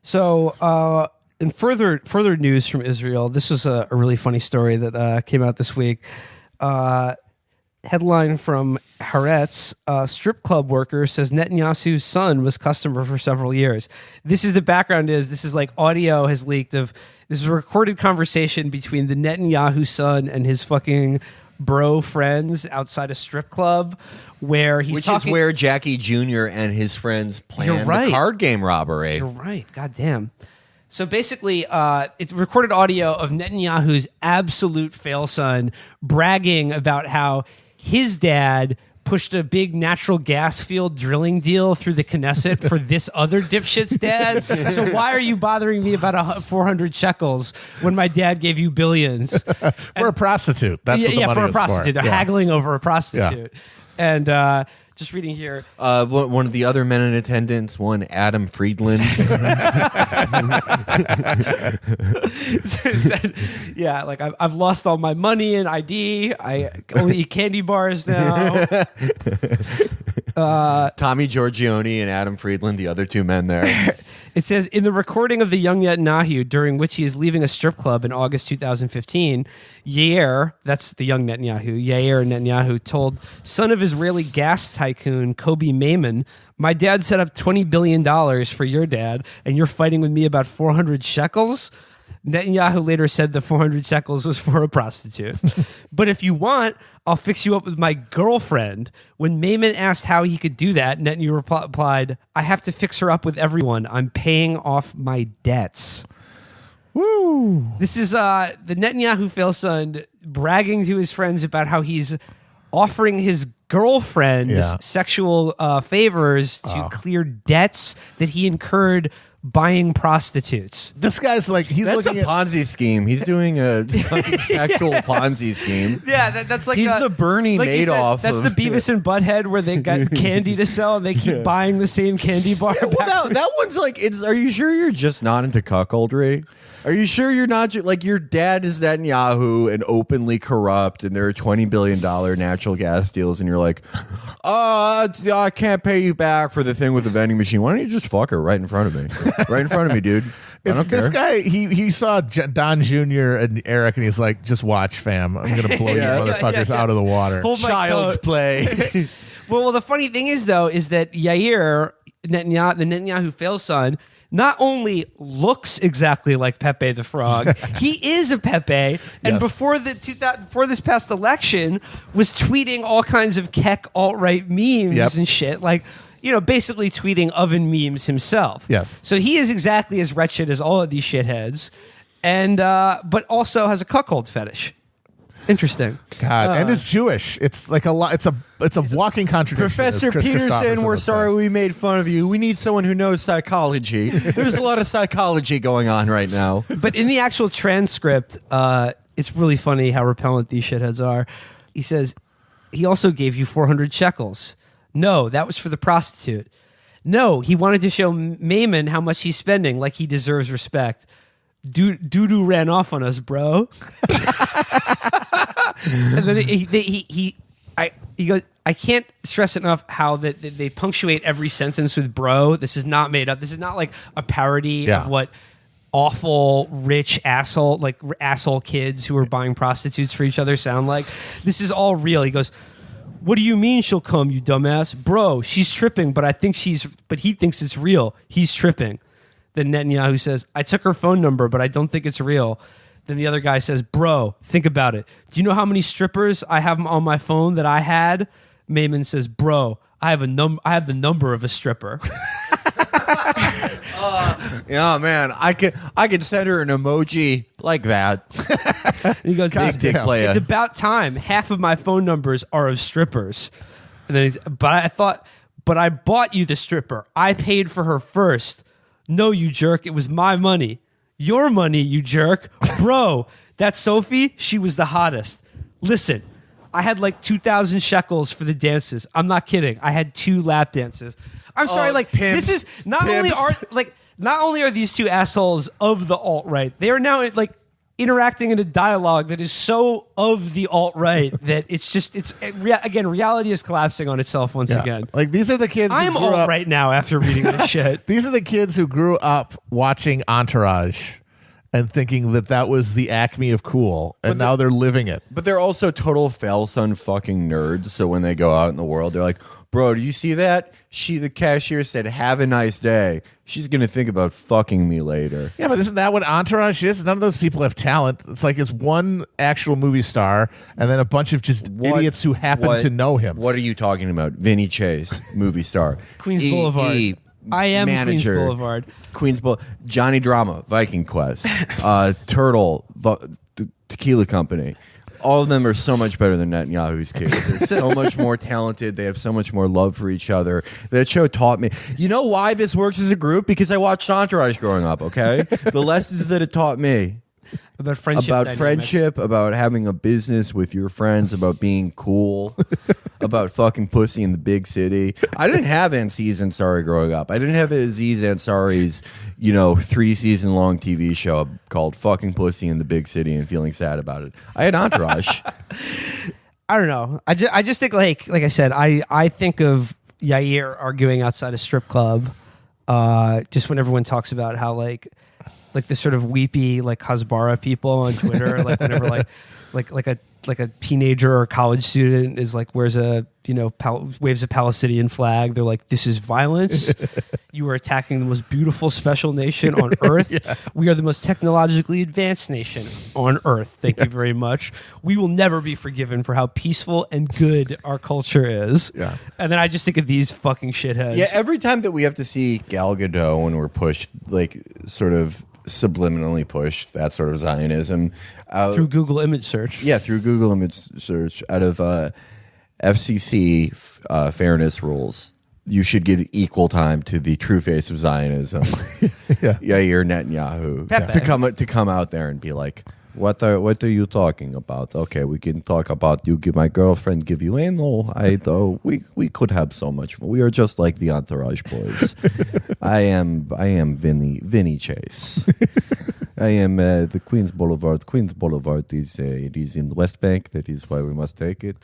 So, in further news from Israel, this was a really funny story that came out this week. Headline from Haaretz, strip club worker says Netanyahu's son was customer for several years. This is the background this is like audio has leaked of this is a recorded conversation between the Netanyahu son and his fucking bro friends outside a strip club where he's is where Jackie Jr. and his friends planned the card game robbery. You're right. God damn. So basically, it's recorded audio of Netanyahu's absolute Failson bragging about how his dad pushed a big natural gas field drilling deal through the Knesset for this other dipshit's dad. So why are you bothering me about 400 shekels when my dad gave you billions? For a prostitute. That's what the money for a is prostitute. For. They're haggling over a prostitute. Yeah. And just reading here. One of the other men in attendance, one Adam Friedland. Said, yeah, like I've lost all my money and ID. I only eat candy bars now. Tommy Giorgione and Adam Friedland, the other two men there. It says, in the recording of the young Netanyahu, during which he is leaving a strip club in August 2015, Yair, that's the young Netanyahu, Yair Netanyahu, told son of Israeli gas tycoon Kobi Maimon, my dad set up $20 billion for your dad, and you're fighting with me about 400 shekels? Netanyahu later said the 400 shekels was for a prostitute. But if you want, I'll fix you up with my girlfriend. When Maimon asked how he could do that, Netanyahu replied, I have to fix her up with everyone. I'm paying off my debts. Woo! This is the Netanyahu Failson bragging to his friends about how he's offering his girlfriend sexual favors to clear debts that he incurred buying prostitutes. This guy's like, that's a Ponzi scheme. He's doing a fucking sexual Ponzi scheme. Yeah, that's like he's the Bernie Madoff. That's the Beavis and Butthead where they got candy to sell and they keep buying the same candy bar. Well, that one's like, are you sure you're just not into cuckoldry? Are you sure you're not like your dad is Netanyahu and openly corrupt and there are $20 billion natural gas deals and you're like, I can't pay you back for the thing with the vending machine. Why don't you just fuck her right in front of me? Right in front of me, dude. I don't care. This guy, he saw Don Jr. and Eric and he's like, just watch, fam. I'm going to blow you motherfuckers out of the water. Child's play. Well, the funny thing is, though, is that Yair, the Netanyahu Failson, not only looks exactly like Pepe the Frog, he is a Pepe. And before this past election, was tweeting all kinds of Keck alt-right memes and shit, like, you know, basically tweeting oven memes himself. Yes. So he is exactly as wretched as all of these shitheads, and but also has a cuckold fetish. Interesting. God, and is Jewish. It's like a lot. It's a walking contradiction. Professor Peterson, we're sorry we made fun of you. We need someone who knows psychology. There's a lot of psychology going on right now. But in the actual transcript, it's really funny how repellent these shitheads are. He says, he also gave you 400 shekels. No, that was for the prostitute. No, he wanted to show Maimon how much he's spending, like he deserves respect. Doo-doo ran off on us, bro. And then he goes, I can't stress enough how that they punctuate every sentence with bro. This is not made up. This is not like a parody of what awful rich asshole kids who are buying prostitutes for each other sound like. This is all real. He goes, what do you mean she'll come, you dumbass? Bro, she's tripping, but he thinks it's real. He's tripping. Then Netanyahu says, I took her phone number, but I don't think it's real. Then the other guy says, bro, think about it. Do you know how many strippers I have on my phone that I had? Maimon says, bro, I have the number of a stripper. Yeah, man, I could send her an emoji like that. And he goes, it's about time. Half of my phone numbers are of strippers. And then but I bought you the stripper. I paid for her first. No, you jerk. It was my money. Your money, you jerk. Bro, that Sophie, she was the hottest. Listen, I had like 2,000 shekels for the dances. I'm not kidding. I had 2 lap dances. I'm sorry, pimps, this is not only are these two assholes of the alt-right, they are now like interacting in a dialogue that is so of the alt-right that again, reality is collapsing on itself once again. Like, these are the kids I'm alt-right now after reading this shit. These are the kids who grew up watching Entourage and thinking that was the acme of cool, and now they're living it. But they're also total Failson fucking nerds, so when they go out in the world, they're like, bro, do you see that? The cashier said, have a nice day. She's going to think about fucking me later. Yeah, but isn't that what Entourage is? None of those people have talent. It's like it's one actual movie star and then a bunch of just idiots who happen to know him. What are you talking about? Vinny Chase, movie star. Queens Boulevard. I am manager, Queens Boulevard. Johnny Drama, Viking Quest, Turtle, Tequila Company. All of them are so much better than Netanyahu's kids. They're so much more talented. They have so much more love for each other. That show taught me. You know why this works as a group? Because I watched Entourage growing up, okay? The lessons that it taught me. About friendship, about having a business with your friends, about being cool, about fucking pussy in the big city. I didn't have Aziz Ansari growing up. I didn't have Aziz Ansari's, 3-season long TV show called Fucking Pussy in the Big City and feeling sad about it. I had Entourage. I don't know. I just think like I said, I think of Yair arguing outside a strip club just when everyone talks about how like the sort of weepy like Hasbara people on Twitter, like whenever like a teenager or college student is like wears a waves a Palestinian flag, they're like, this is violence. You are attacking the most beautiful special nation on earth. Yeah. We are the most technologically advanced nation on earth. Thank you very much. We will never be forgiven for how peaceful and good our culture is. Yeah. And then I just think of these fucking shitheads. Yeah, every time that we have to see Gal Gadot and we're pushed, like sort of subliminally pushed that sort of Zionism through Google image search. Yeah, through Google image search out of FCC fairness rules. You should give equal time to the true face of Zionism. Yair Netanyahu to come out there and be like, what are you talking about? Okay, we can talk about you give my girlfriend give you anal. We could have so much fun. We are just like the Entourage boys. I am Vinny Chase. I am the Queens Boulevard. Queens Boulevard is it is in the West Bank. That is why we must take it.